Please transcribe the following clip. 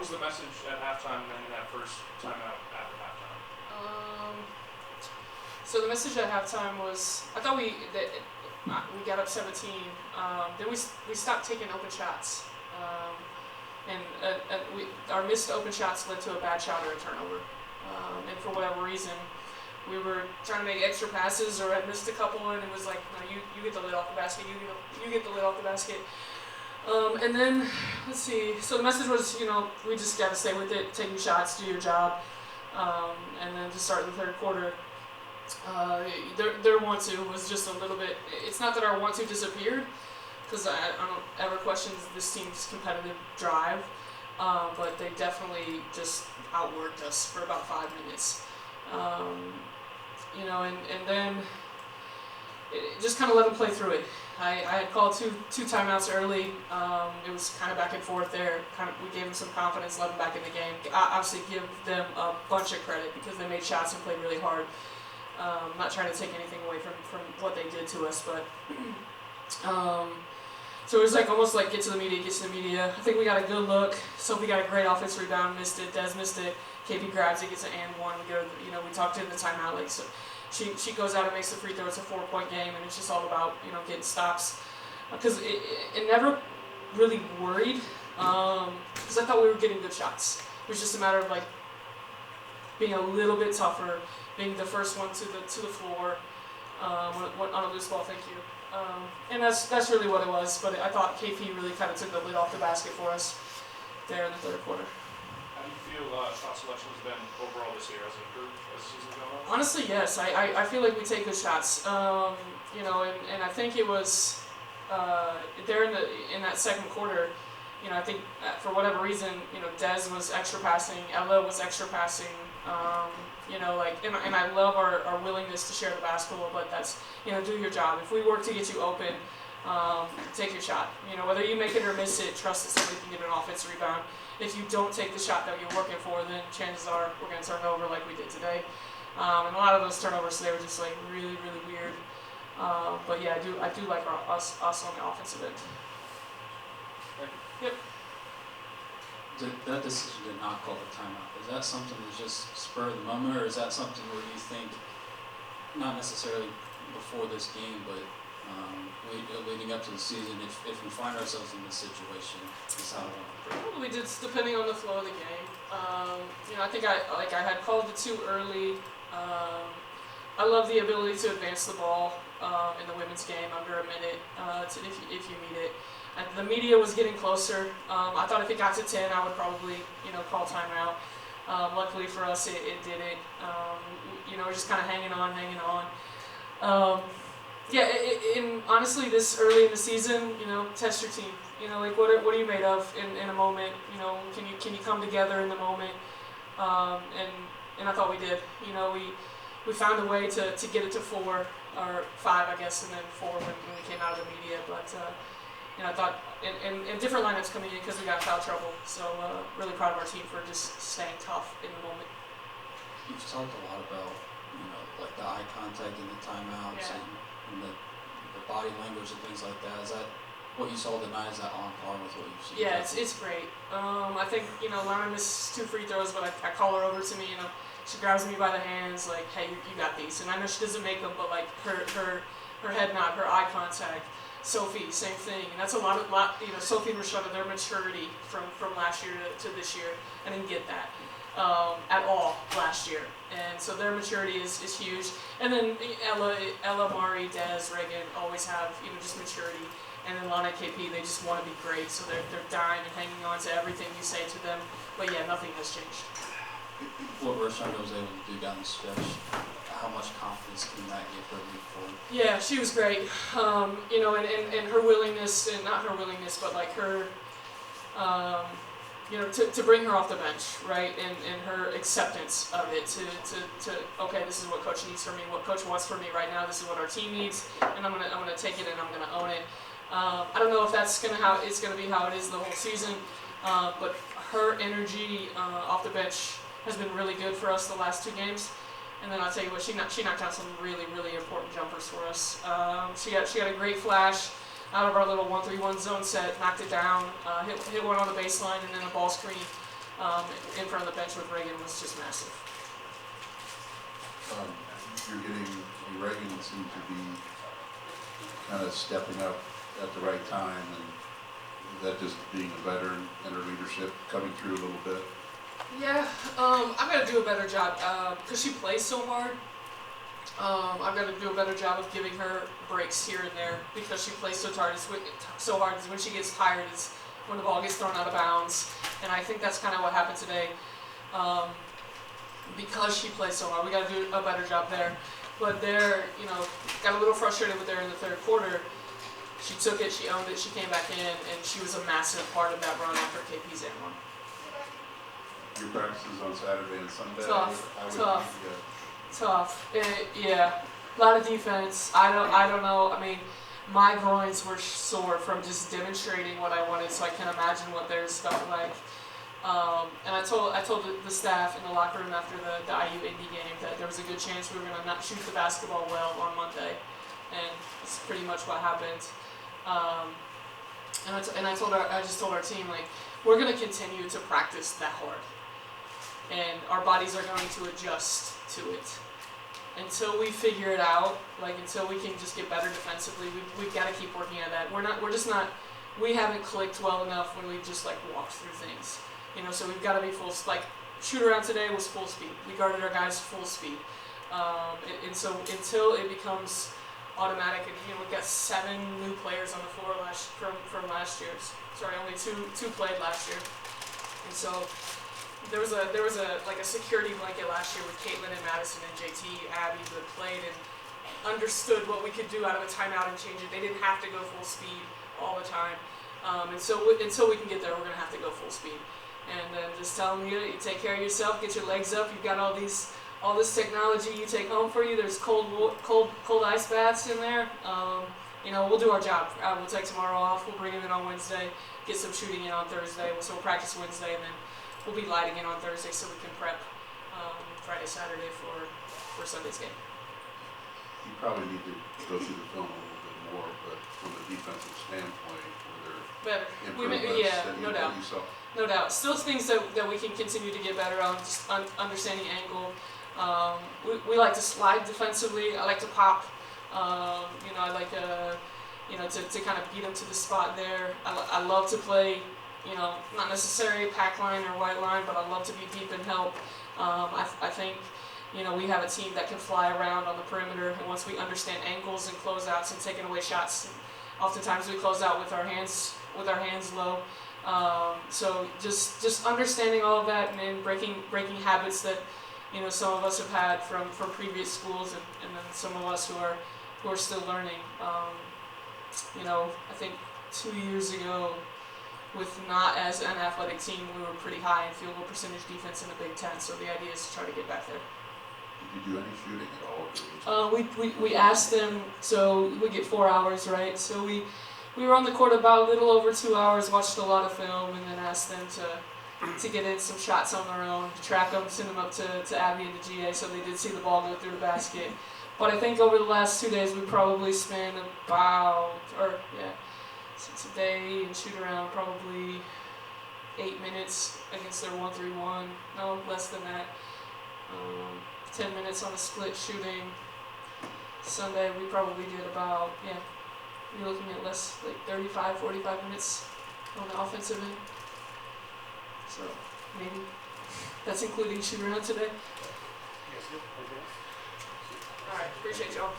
was the message at halftime and then in that first timeout after halftime? So the message at halftime was, I thought we got up 17. Then we stopped taking open shots, our missed open shots led to a bad shot or a turnover. And for whatever reason, we were trying to make extra passes or had missed a couple, and it was like, no, you get the lid off the basket. You get the lid off the basket. And then, let's see. So the message was, we just got to stay with it, take your shots, do your job, and then to start the third quarter. Their want-to was just a little bit. It's not that our want-to disappeared, because I don't ever question this team's competitive drive, but they definitely just outworked us for about 5 minutes. And then just kind of let them play through it. I had called two timeouts early. It was kind of back and forth there. We gave them some confidence, let them back in the game. I obviously give them a bunch of credit because they made shots and played really hard. Not trying to take anything away from what they did to us, but so it was almost like get to the media. I think we got a good look. Sophie got a great offensive rebound, missed it. Des missed it. KP grabs it, gets an and one. We talked in the timeout, so she goes out and makes the free throw. It's a 4-point game, and it's just all about getting stops. Because it never really worried. Because I thought we were getting good shots. It was just a matter of being a little bit tougher, being the first one to the floor on a loose ball. Thank you. And that's really what it was. But I thought KP really kind of took the lid off the basket for us there in the third quarter. How do you feel shot selection has been overall this year? Has it improved as the season's gone on? Honestly, yes. I feel like we take good shots. And I think it was there in that second quarter. I think for whatever reason, Des was extra passing, Ella was extra passing. And I love our willingness to share the basketball, but that's, do your job. If we work to get you open, take your shot. Whether you make it or miss it, trust that somebody can get an offensive rebound. If you don't take the shot that you're working for, then chances are we're going to turn over like we did today. And a lot of those turnovers today were just really, really weird. But yeah, I do like us on the offensive end. Yep. That decision to not call the timeout, is that something that's just spur of the moment, or is that something where you think, not necessarily before this game, but leading up to the season, if we find ourselves in this situation, is how we want to play? Probably just depending on the flow of the game. I think I had called it too early. I love the ability to advance the ball in the women's game under a minute if you need it. And the media was getting closer. I thought if it got to 10, I would probably call timeout. Luckily for us, it didn't. We're just kind of hanging on. And honestly, this early in the season, test your team. What are you made of in a moment? Can you come together in the moment? And I thought we did. We found a way to get it to 4 or 5, I guess, and then 4 when we came out of the media. But I thought in different lineups coming in because we got foul trouble. So really proud of our team for just staying tough in the moment. You've talked a lot about the eye contact and the timeouts and the body language and things like that. Is that what you saw tonight? Is that on par with what you've seen? Yeah, it's great. I think Lana missed 2 free throws, but I call her over to me. She grabs me by the hands, like, hey, you got these. And I know she doesn't make them, but her head nod, her eye contact. Sophie, same thing. And that's a lot. Sophie and Rashada, their maturity from last year to this year. I didn't get that at all last year. And so their maturity is huge. And then Ella, Mari, Des, Reagan always have just maturity. And then Lana and KP, they just want to be great. So they're dying and hanging on to everything you say to them. But yeah, nothing has changed. What Rashada was able to do down the stretch, how much confidence can that give her moving forward? Yeah, she was great. And her willingness, and not her willingness, but her, to bring her off the bench, right? And her acceptance of it to okay, this is what coach needs from me, what coach wants from me right now. This is what our team needs, and I'm gonna take it and I'm gonna own it. I don't know if that's gonna be how it is the whole season, but her energy off the bench has been really good for us the last 2 games. And then I'll tell you what, she knocked out some really, really important jumpers for us. She had a great flash out of our little 1-3-1 zone set, knocked it down, hit one on the baseline, and then a ball screen in front of the bench with Reagan was just massive. You're getting, Reagan seems to be kind of stepping up at the right time, and is that just being a veteran and her leadership coming through a little bit? Yeah, I've got to do a better job because she plays so hard. I've got to do a better job of giving her breaks here and there because she plays so hard. So hard because when she gets tired, it's when the ball gets thrown out of bounds, and I think that's kind of what happened today. Because she plays so hard, we got to do a better job there. But there, got a little frustrated with her in the third quarter. She took it, she owned it, she came back in, and she was a massive part of that run after KP's and one. Your practices on Saturday and Sunday? Tough. Yeah, a lot of defense. I don't know. I mean, my groins were sore from just demonstrating what I wanted, so I can imagine what theirs felt like. And I told the staff in the locker room after the IU Indy game that there was a good chance we were going to not shoot the basketball well on Monday, and it's pretty much what happened. And I just told our team, like, we're going to continue to practice that hard, and our bodies are going to adjust to it until we figure it out. Like, until we can just get better defensively, we've got to keep working at that. We haven't clicked well enough when we've just like walked through things. So we've got to be like, shoot around today was full speed. We guarded our guys full speed. And so until it becomes automatic, and we've got 7 new players on the floor from last year's. Sorry, only two played last year. And so there was a security blanket last year with Caitlin and Madison and JT, Abby, who had played and understood what we could do out of a timeout and change it. They didn't have to go full speed all the time. And so until we can get there, we're gonna have to go full speed. And just tell them, you take care of yourself, get your legs up. You've got all this technology you take home for you. There's cold ice baths in there. We'll do our job. We'll take tomorrow off. We'll bring them in on Wednesday, get some shooting in on Thursday. So we'll practice Wednesday, and then we'll be lighting in on Thursday so we can prep Friday, Saturday for Sunday's game. You probably need to go through the film a little bit more, but from a defensive standpoint, were there improvements that you saw? No doubt. Still things that we can continue to get better on, just understanding angle. We like to slide defensively. I like to pop. I like to kind of beat them to the spot there. I love to play, not necessarily pack line or white line, but I love to be deep and help. I think, we have a team that can fly around on the perimeter, and once we understand angles and closeouts and taking away shots, oftentimes we close out with our hands low. So just understanding all of that and breaking habits that some of us have had from previous schools, and then some of us who are still learning. I think 2 years ago, with not as an athletic team, we were pretty high in field goal percentage defense in the Big Ten. So the idea is to try to get back there. Did you do any shooting at all? We asked them, so we get 4 hours, right? So we were on the court about a little over 2 hours, watched a lot of film, and then asked them to get in some shots on their own, track them, send them up to Abby and the GA, so they did see the ball go through the basket. But I think over the last 2 days, we probably spent so today and shoot around probably 8 minutes against their 1-3-1. No, less than that. 10 minutes on a split shooting. Sunday, we probably did about, you're looking at less, like 35, 45 minutes on the offensive end. So, maybe. That's including shoot around today. Alright, appreciate y'all.